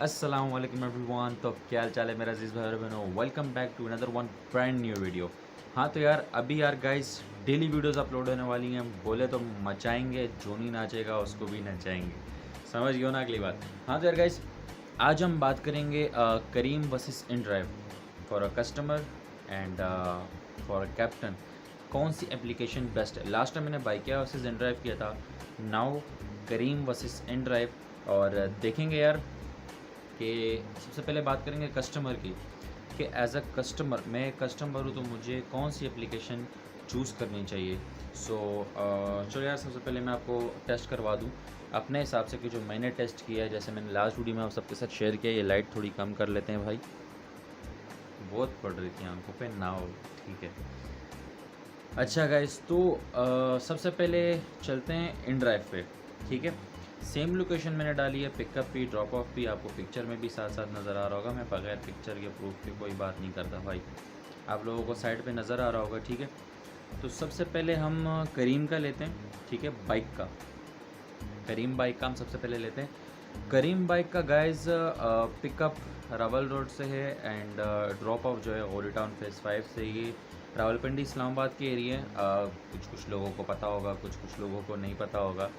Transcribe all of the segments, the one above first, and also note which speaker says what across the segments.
Speaker 1: अस्सलाम वालेकुम एवरीवन। तो क्या हाल चाल है मेरा अजीज़ भाई और बहनों, welcome back to another one brand new video. हाँ तो यार अभी यार गाइस डेली वीडियोस अपलोड होने वाली हैं। बोले तो मचाएंगे, जो नहीं नाचेगा उसको भी नचाएंगे। समझ गए ना अगली बात। हाँ तो यार गाइस आज हम बात करेंगे Careem versus inDrive for a customer and for a captain. कौन सी एप्लीकेशन बेस्ट है। लास्ट टाइम मैंने बाइकिया वर्सेस इनड्राइव किया था, नाउ करीम वर्सेस इनड्राइव। और देखेंगे यार कि सबसे पहले बात करेंगे कस्टमर की, कि एज अ कस्टमर मैं कस्टमर हूँ तो मुझे कौन सी एप्लीकेशन चूज़ करनी चाहिए। चलो यार सबसे पहले मैं आपको टेस्ट करवा दूँ अपने हिसाब से कि जो मैंने टेस्ट किया है। जैसे मैंने लास्ट वीडियो में आप सबके साथ शेयर किया। ये लाइट थोड़ी कम कर लेते हैं भाई, बहुत पड़ रही थी आंखों पे ना हो। ठीक है अच्छा गाइस, तो सबसे पहले चलते हैं इनड्राइव पे। ठीक है, सेम लोकेशन मैंने डाली है, पिकअप भी ड्रॉप ऑफ भी। आपको पिक्चर में भी साथ साथ नज़र आ रहा होगा। मैं बगैर पिक्चर के प्रूफ के कोई बात नहीं करता भाई, आप लोगों को साइड पे नज़र आ रहा होगा। ठीक है, तो सबसे पहले हम करीम का लेते हैं। ठीक है, बाइक का, करीम बाइक का हम सबसे पहले लेते हैं। करीम बाइक का गाइज पिकअप रावल रोड से है एंड ड्रॉप ऑफ जो है गोरी टाउन फेज़ 5 से। ये रावलपिंडी इस्लामाबाद के एरिया है। कुछ लोगों को पता होगा, कुछ लोगों को नहीं पता होगा।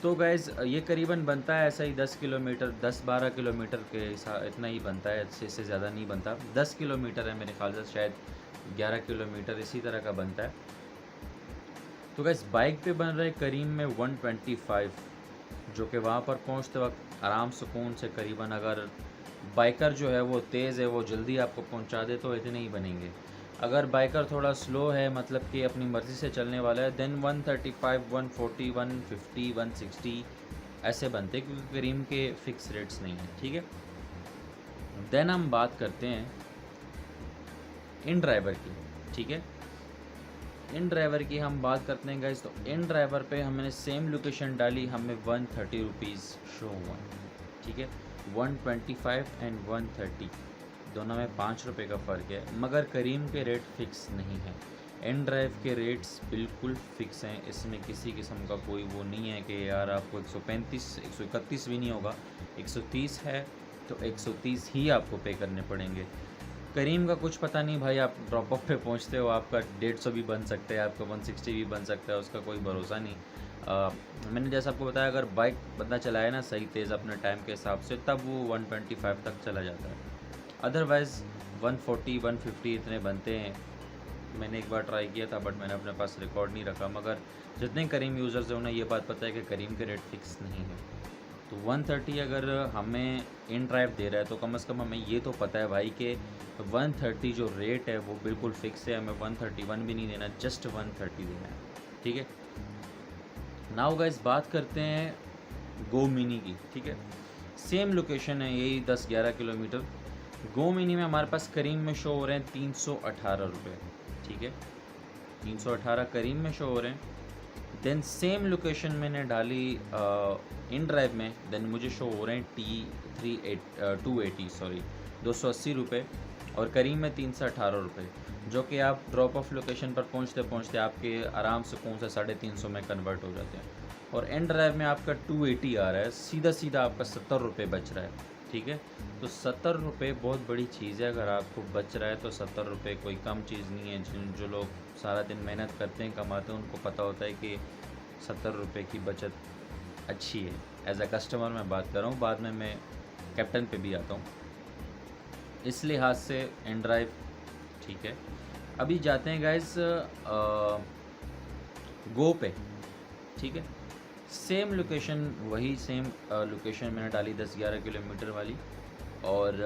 Speaker 1: तो गैज़ ये करीबन बनता है ऐसा ही 10 किलोमीटर 10-12 किलोमीटर के इतना ही बनता है, इससे ज़्यादा नहीं बनता। 10 किलोमीटर है मेरे ख्याल से, शायद 11 किलोमीटर इसी तरह का बनता है। तो गैज़ बाइक पे बन रहा है करीम में 125, जो कि वहाँ पर पहुँचते वक्त आराम सुकून से करीबन, अगर बाइकर जो है वो तेज़ है, वो जल्दी आपको पहुँचा दे तो इतने ही बनेंगे। अगर बाइकर थोड़ा स्लो है, मतलब कि अपनी मर्ज़ी से चलने वाला है, देन 135, 140, 150, 160 ऐसे बनते हैं, क्योंकि करीम के फ़िक्स रेट्स नहीं हैं। ठीक है, देन हम बात करते हैं इन ड्राइवर की। ठीक है, इन ड्राइवर की हम बात करते हैं गाइस। तो इन ड्राइवर पे हमने सेम लोकेशन डाली, हमें 130 रुपीज़ शो हुआ। ठीक है, 125 एंड 130 दोनों में 5 रुपये का फ़र्क है, मगर करीम के रेट फ़िक्स नहीं है। एन ड्राइव के रेट्स बिल्कुल फ़िक्स हैं, इसमें किसी किस्म का कोई वो नहीं है कि यार आपको 135 131 भी नहीं होगा। 130 है तो 130 ही आपको पे करने पड़ेंगे। करीम का कुछ पता नहीं भाई, आप ड्रॉप ऑफ पे पहुंचते हो, आपका 150 भी बन सकता है, आपका 160 भी बन सकता है, उसका कोई भरोसा नहीं। मैंने जैसा आपको बताया, अगर बाइक बंदा चलाए ना सही तेज़ अपने टाइम के हिसाब से, तब वो 125 तक चला जाता है। अदरवाइज़ 140 150 इतने बनते हैं। मैंने एक बार ट्राई किया था, बट मैंने अपने पास रिकॉर्ड नहीं रखा। मगर जितने करीम यूज़र्स हैं उन्हें ये बात पता है कि करीम के रेट फ़िक्स नहीं है। तो 130 अगर हमें इन ड्राइव दे रहा है तो कम से कम हमें ये तो पता है भाई कि 130 जो रेट है वो बिल्कुल फ़िक्स है। हमें 131 भी नहीं देना, जस्ट 130 देना है। ठीक है, नाउ गाइस बात करते हैं गो मिनी की। ठीक है, सेम लोकेशन है, यही 10-11 किलोमीटर। गो मिनी में हमारे पास करीम में शो हो रहे हैं 318 रुपये। ठीक है, 318 करीम में शो हो रहे हैं। देन सेम लोकेशन मैंने डाली इन ड्राइव में, देन मुझे शो हो रहे हैं 280 रुपये, और करीम में 318 रुपये, जो कि आप ड्रॉप ऑफ लोकेशन पर पहुंचते पहुंचते आपके आराम से कौन से 350 में कन्वर्ट हो जाते हैं। और एन ड्राइव में आपका 280 आ रहा है, सीधा सीधा आपका 70 रुपये बच रहा है। ठीक है, तो 70 रुपये बहुत बड़ी चीज़ है। अगर आपको बच रहा है तो 70 रुपये कोई कम चीज़ नहीं है। जो लोग सारा दिन मेहनत करते हैं, कमाते हैं, उनको पता होता है कि 70 रुपये की बचत अच्छी है। एज अ कस्टमर मैं बात कर रहा हूँ, बाद में मैं कैप्टन पे भी आता हूँ, इस लिहाज से एन ड्राइव ठीक है। अभी जाते हैं गाइस गो पे। ठीक है, सेम लोकेशन, वही सेम लोकेशन मैंने डाली 10-11 किलोमीटर वाली, और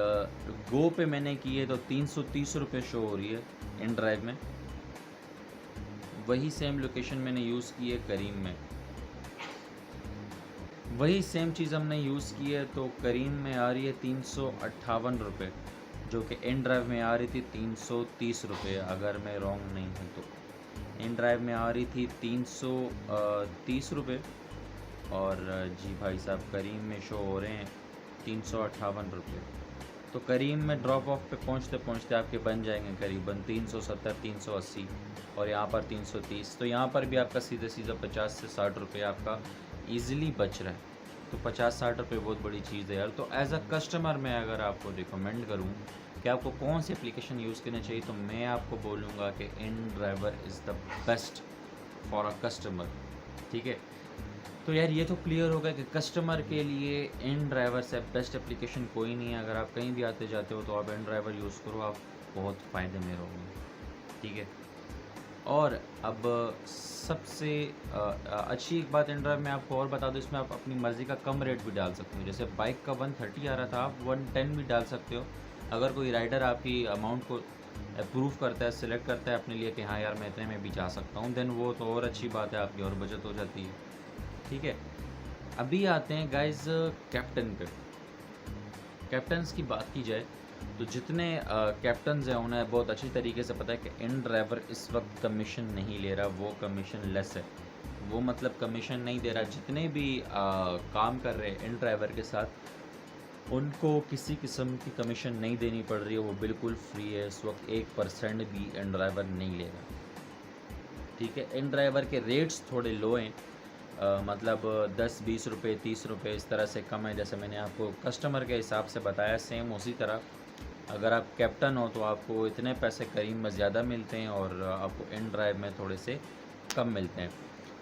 Speaker 1: गो पे मैंने की है तो 330 रुपये शो हो रही है इन ड्राइव में। वही सेम लोकेशन मैंने यूज़ की है करीम में, वही सेम चीज़ हमने यूज़ की है, तो करीम में आ रही है 358 रुपये, जो कि इन ड्राइव में आ रही थी 330 रुपये, अगर मैं रॉन्ग नहीं हूँ तो। इन ड्राइव में आ रही थी 330 रुपये, और जी भाई साहब करीम में शो हो रहे हैं 358 रुपये। तो करीम में ड्रॉप ऑफ पे पहुँचते पहुँचते आपके बन जाएंगे करीबन 370 380, और यहाँ पर 330। तो यहाँ पर भी आपका सीधा सीधा 50 से 60 रुपये आपका ईज़िली बच रहा है। तो 50-60 रुपये बहुत बड़ी चीज़ है यार। तो एज़ अ कस्टमर मैं अगर आपको रिकमेंड करूँ कि आपको कौन सी एप्लीकेशन यूज़ करनी चाहिए, तो मैं आपको बोलूँगा कि InDriver is the best for a customer. ठीक है, तो यार ये तो क्लियर हो गया कि कस्टमर के लिए InDriver से बेस्ट एप्लीकेशन कोई नहीं है। अगर आप कहीं भी आते जाते हो तो आप InDriver यूज़ करो, आप बहुत फ़ायदे में रहोगे। ठीक है, और अब सबसे अच्छी एक बात InDriver में आपको और बता दूँ, इसमें आप अपनी मर्ज़ी का कम रेट भी डाल सकते हो। जैसे बाइक का 130 आ रहा था, आप 110 भी डाल सकते हो। अगर कोई राइडर आपकी अमाउंट को अप्रूव करता है, सिलेक्ट करता है अपने लिए कि हाँ यार मैं इतने में भी जा सकता हूँ, देन वो तो और अच्छी बात है, आपकी और बचत हो जाती है। ठीक है, अभी आते हैं गाइज़ कैप्टन पे। कैप्टन्स की बात की जाए तो जितने कैप्टन्स हैं उन्हें बहुत अच्छी तरीके से पता है कि InDriver इस वक्त कमीशन नहीं ले रहा, वो कमीशन लेस है। वो मतलब कमीशन नहीं दे रहा, जितने भी काम कर रहे हैं InDriver के साथ उनको किसी किस्म की कमीशन नहीं देनी पड़ रही है, वो बिल्कुल फ्री है। इस वक्त 1% भी InDriver नहीं ले रहा। ठीक है, InDriver के रेट्स थोड़े लो हैं, मतलब 10-20 रुपये 30 रुपये इस तरह से कम है। जैसे मैंने आपको कस्टमर के हिसाब से बताया, सेम उसी तरह अगर आप कैप्टन हो तो आपको इतने पैसे करीम में ज़्यादा मिलते हैं और आपको InDriver में थोड़े से कम मिलते हैं।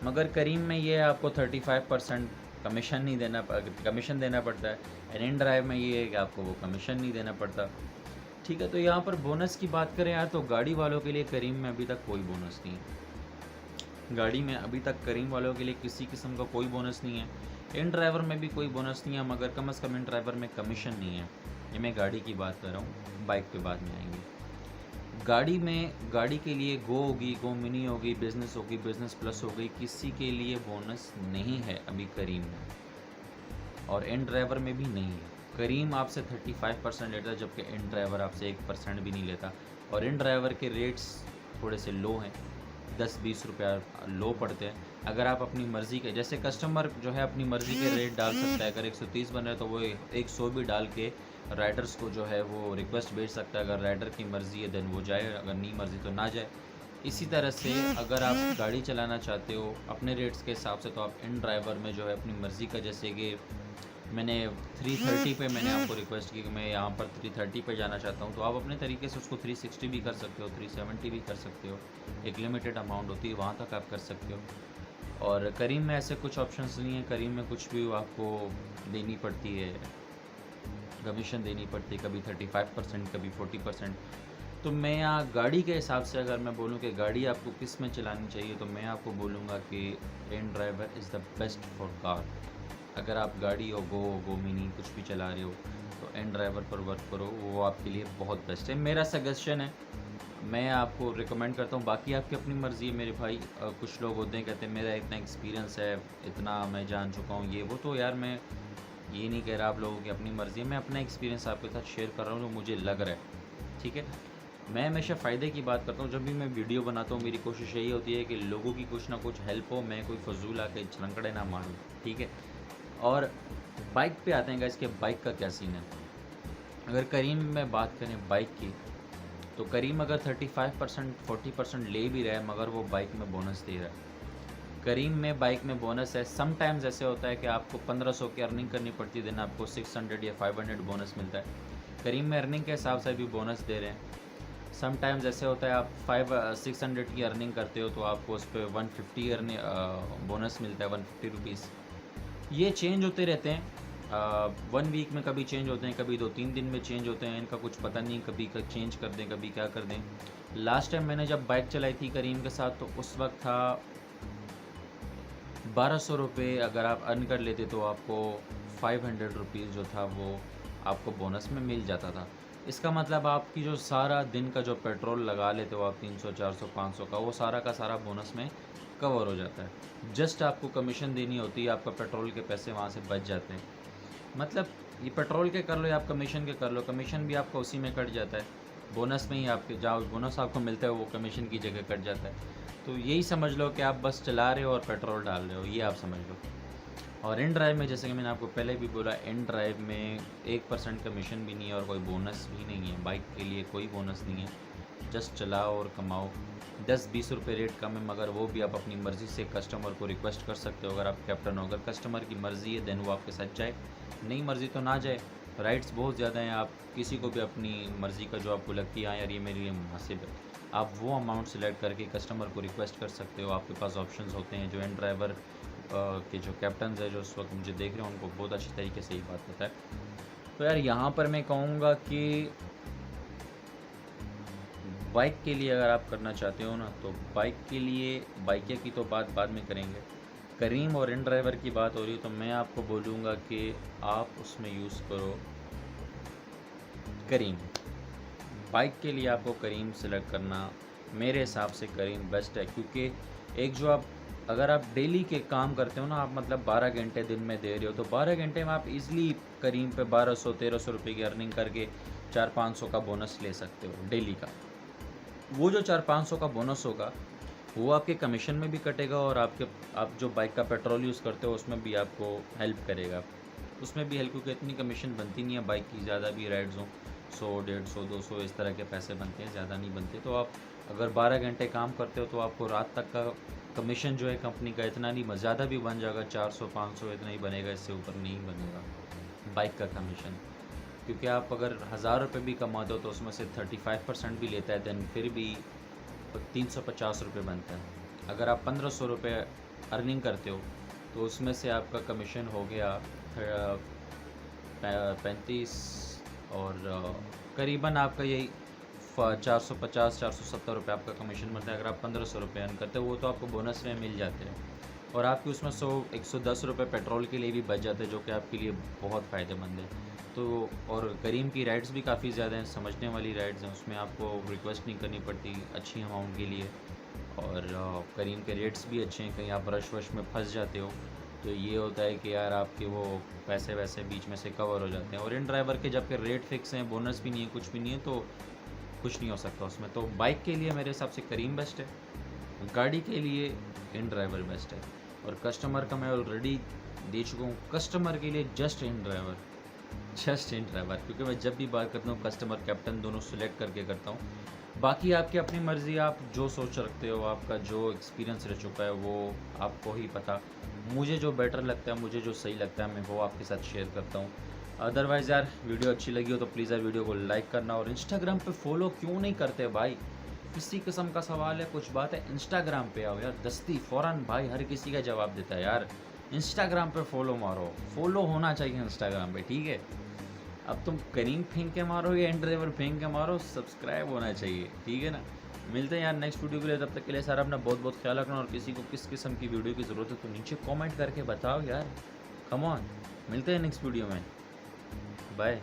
Speaker 1: मगर करीम में ये आपको 35% कमीशन नहीं देना कमीशन देना पड़ता है, एंड InDriver में ये है कि आपको वो कमीशन नहीं देना पड़ता। ठीक है, तो यहाँ पर बोनस की बात करें यार, तो गाड़ी वालों के लिए करीम में अभी तक कोई बोनस नहीं है। गाड़ी में अभी तक करीम वालों के लिए किसी किस्म का कोई बोनस नहीं है। InDriver में भी कोई बोनस नहीं है, मगर कम से कम InDriver में कमीशन नहीं है। ये मैं गाड़ी की बात कर रहा हूँ, बाइक पे बाद में आएंगे। गाड़ी के लिए गो होगी, गो मिनी होगी, बिज़नेस होगी, बिज़नेस प्लस हो गई, किसी के लिए बोनस नहीं है अभी करीम में, और InDriver में भी नहीं है। करीम आपसे 35% लेता है, जबकि InDriver आपसे 1% भी नहीं लेता, और InDriver के रेट्स थोड़े से लो हैं, 10-20 रुपया लो पड़ते हैं। अगर आप अपनी मर्ज़ी के, जैसे कस्टमर जो है अपनी मर्ज़ी के रेट डाल सकता है, अगर 130 बन रहा है तो वो 100 भी डाल के राइडर्स को जो है वो रिक्वेस्ट भेज सकता है। अगर राइडर की मर्ज़ी है देन वो जाए, अगर नहीं मर्ज़ी तो ना जाए। इसी तरह से अगर आप गाड़ी चलाना चाहते हो अपने रेट्स के हिसाब से, तो आप InDriver में जो है अपनी मर्ज़ी का, जैसे कि मैंने 330 पे मैंने आपको रिक्वेस्ट की कि मैं यहाँ पर 330 पे जाना चाहता हूँ, तो आप अपने तरीके से उसको 360 भी कर सकते हो, 370 भी कर सकते हो। एक लिमिटेड अमाउंट होती है, वहाँ तक आप कर सकते हो। और करीम में ऐसे कुछ ऑप्शंस नहीं है। करीम में कुछ भी आपको देनी पड़ती है, कमीशन देनी पड़ती है, कभी 35%, कभी 40%। तो मैं यहाँ गाड़ी के हिसाब से अगर मैं बोलूँ कि गाड़ी आपको किस में चलानी चाहिए, तो मैं आपको बोलूँगा कि InDriver is the best for car. अगर आप गाड़ी हो, गो मिनी कुछ भी चला रहे हो, तो InDriver पर वर्क करो, वो आपके लिए बहुत बेस्ट है। मेरा सजेशन है, मैं आपको रिकमेंड करता हूँ। बाकी आपकी अपनी मर्ज़ी है मेरे भाई। कुछ लोग होते हैं कहते हैं मेरा इतना एक्सपीरियंस है, इतना मैं जान चुका हूँ, ये वो। तो यार मैं ये नहीं कह रहा आप लोगों की अपनी मर्ज़ी है, मैं अपना एक्सपीरियंस आपके साथ शेयर कर रहा हूँ जो मुझे लग रहा है। ठीक है, मैं हमेशा फ़ायदे की बात करता हूँ। जब भी मैं वीडियो बनाता हूँ मेरी कोशिश यही होती है कि लोगों की कुछ ना कुछ हेल्प हो, मैं कोई फजूल आके छलंकड़े ना मारूँ। ठीक है, और बाइक पे आते हैं गाइस कि बाइक का क्या सीन है। अगर करीम में बात करें बाइक की, तो करीम अगर 35% 40% ले भी रहा है, मगर वो बाइक में बोनस दे रहा है। करीम में बाइक में बोनस है। समटाइम्स ऐसे होता है कि आपको 1500 की अर्निंग करनी पड़ती है, देन आपको 600 या 500 बोनस मिलता है। करीम में अर्निंग के हिसाब से भी बोनस दे रहे हैं। समटाइम्स ऐसे होता है आप 600 की अर्निंग करते हो तो आपको उस पर 150 बोनस मिलता है, 150 रुपीज़। ये चेंज होते रहते हैं, 1 वीक में कभी चेंज होते हैं, कभी 2-3 दिन में चेंज होते हैं, इनका कुछ पता नहीं, कभी चेंज कर दें, कभी क्या कर दें। लास्ट टाइम मैंने जब बाइक चलाई थी करीम के साथ, तो उस वक्त था 1200 रुपये। अगर आप अर्न कर लेते तो आपको 500 रुपीज़ जो था वो आपको बोनस में मिल जाता था। इसका मतलब आपकी जो सारा दिन का जो पेट्रोल लगा लेते हो आप 300 400 500 का, वो सारा का सारा बोनस में कवर हो जाता है। जस्ट आपको कमीशन देनी होती है, आपका पेट्रोल के पैसे वहाँ से बच जाते हैं। मतलब ये पेट्रोल के कर लो या आप कमीशन के कर लो, कमीशन भी आपका उसी में कट जाता है, बोनस में ही आपके जहाँ बोनस आपको मिलता है वो कमीशन की जगह कट जाता है। तो यही समझ लो कि आप बस चला रहे हो और पेट्रोल डाल रहे हो, ये आप समझ लो। और InDriver में जैसे कि मैंने आपको पहले भी बोला, InDriver में 1% कमीशन भी नहीं है और कोई बोनस भी नहीं है। बाइक के लिए कोई बोनस नहीं है, जस्ट चलाओ और कमाओ। 10-20 रुपये रेट कम है, मगर वो भी आप अपनी मर्ज़ी से कस्टमर को रिक्वेस्ट कर सकते हो। अगर आप कैप्टन हो, अगर कस्टमर की मर्ज़ी है देन वो आपके साथ जाए, नहीं मर्ज़ी तो ना जाए। राइड्स बहुत ज़्यादा हैं, आप किसी को भी अपनी मर्ज़ी का जो आपको लगती है हाँ यार ये मेरे लिए मुनासिब है, आप वो अमाउंट सेलेक्ट करके कस्टमर को रिक्वेस्ट कर सकते हो। आपके पास ऑप्शंस होते हैं। जो एंड ड्राइवर के जो कैप्टन्स है जो उस वक्त मुझे देख रहे हैं उनको बहुत अच्छी तरीके से ये बात पता है। तो यार यहाँ पर मैं कहूँगा कि बाइक के लिए अगर आप करना चाहते हो ना, तो बाइक के लिए बाइक की तो बात बाद में करेंगे। करीम और इन ड्राइवर की बात हो रही है तो मैं आपको बोलूँगा कि आप उसमें यूज़ करो करीम। बाइक के लिए आपको करीम सेलेक्ट करना मेरे हिसाब से करीम बेस्ट है, क्योंकि एक जो आप अगर आप डेली के काम करते हो ना, आप मतलब 12 घंटे दिन में दे रहे हो, तो 12 घंटे में आप इजीली करीम पे 1200-1300 रुपये की अर्निंग करके 400-500 का बोनस ले सकते हो डेली का। वो जो 400-500 का बोनस होगा वो आपके कमीशन में भी कटेगा और आप जो बाइक का पेट्रोल यूज़ करते हो उसमें भी आपको हेल्प करेगा, उसमें भी हेल्प, क्योंकि इतनी कमीशन बनती नहीं है बाइक की, ज़्यादा भी राइड्स हों 100-150-200 इस तरह के पैसे बनते हैं, ज़्यादा नहीं बनते। तो आप अगर 12 घंटे काम करते हो तो आपको रात तक का कमीशन जो है कंपनी का इतना नहीं, ज़्यादा भी बन जाएगा, 400-500 इतना ही बनेगा, इससे ऊपर नहीं बनेगा बाइक का कमीशन। क्योंकि आप अगर 1000 रुपये भी कमाते हो तो उसमें से 35% भी लेता है, देन फिर भी 350 रुपये बनता है। अगर आप 1500 रुपये अर्निंग करते हो तो उसमें से आपका कमीशन हो गया 35 और करीबन आपका यही 450-470 रुपये आपका कमीशन बनता है। अगर आप 1500 रुपये अर्न करते हो वो तो आपको बोनस में मिल जाते हैं और आपके उसमें 110 रुपये पेट्रोल के लिए भी बच जाते हैं, जो कि आपके लिए बहुत फ़ायदेमंद है। तो और करीम की राइड्स भी काफ़ी ज़्यादा हैं, समझने वाली राइड्स हैं, उसमें आपको रिक्वेस्ट नहीं करनी पड़ती अच्छी अमाउंट के लिए। और करीम के रेट्स भी अच्छे हैं, कहीं आप रश वश में फंस जाते हो तो ये होता है कि यार आपके वो पैसे वैसे बीच में से कवर हो जाते हैं। और इन ड्राइवर के जबकि रेट फिक्स हैं, बोनस भी नहीं है, कुछ भी नहीं है, तो कुछ नहीं हो सकता उसमें। तो बाइक के लिए मेरे हिसाब से करीम बेस्ट है, गाड़ी के लिए इन ड्राइवर बेस्ट है। और कस्टमर का मैं ऑलरेडी दे चुका हूँ, कस्टमर के लिए जस्ट इन ड्राइवर, क्योंकि मैं जब भी बात करता हूँ कस्टमर कैप्टन दोनों सिलेक्ट करके करता हूँ। बाकी आपकी अपनी मर्ज़ी, आप जो सोच रखते हो, आपका जो एक्सपीरियंस रह चुका है वो आपको ही पता। मुझे जो बेटर लगता है, मुझे जो सही लगता है, मैं वो आपके साथ शेयर करता हूँ। अदरवाइज़ यार वीडियो अच्छी लगी हो तो प्लीज़ यार वीडियो को लाइक करना। और इंस्टाग्राम पे फॉलो क्यों नहीं करते भाई, किसी किस्म का सवाल है, कुछ बात है, इंस्टाग्राम पे आओ यार, दस्ती फ़ौरन भाई हर किसी का जवाब देता है यार। इंस्टाग्राम पे फॉलो मारो, फॉलो होना चाहिए इंस्टाग्राम पे, ठीक है। अब तुम करीम फेंक के मारो या एंड ड्राइवर फेंक के मारो, सब्सक्राइब होना चाहिए, ठीक है ना। मिलते हैं यार नेक्स्ट वीडियो के लिए, तब तक के लिए सर अपना बहुत बहुत ख्याल रखना। और किसी को किस किस्म की वीडियो की ज़रूरत है तो नीचे कमेंट करके बताओ यार, कम ऑन। मिलते हैं नेक्स्ट वीडियो में, बाय।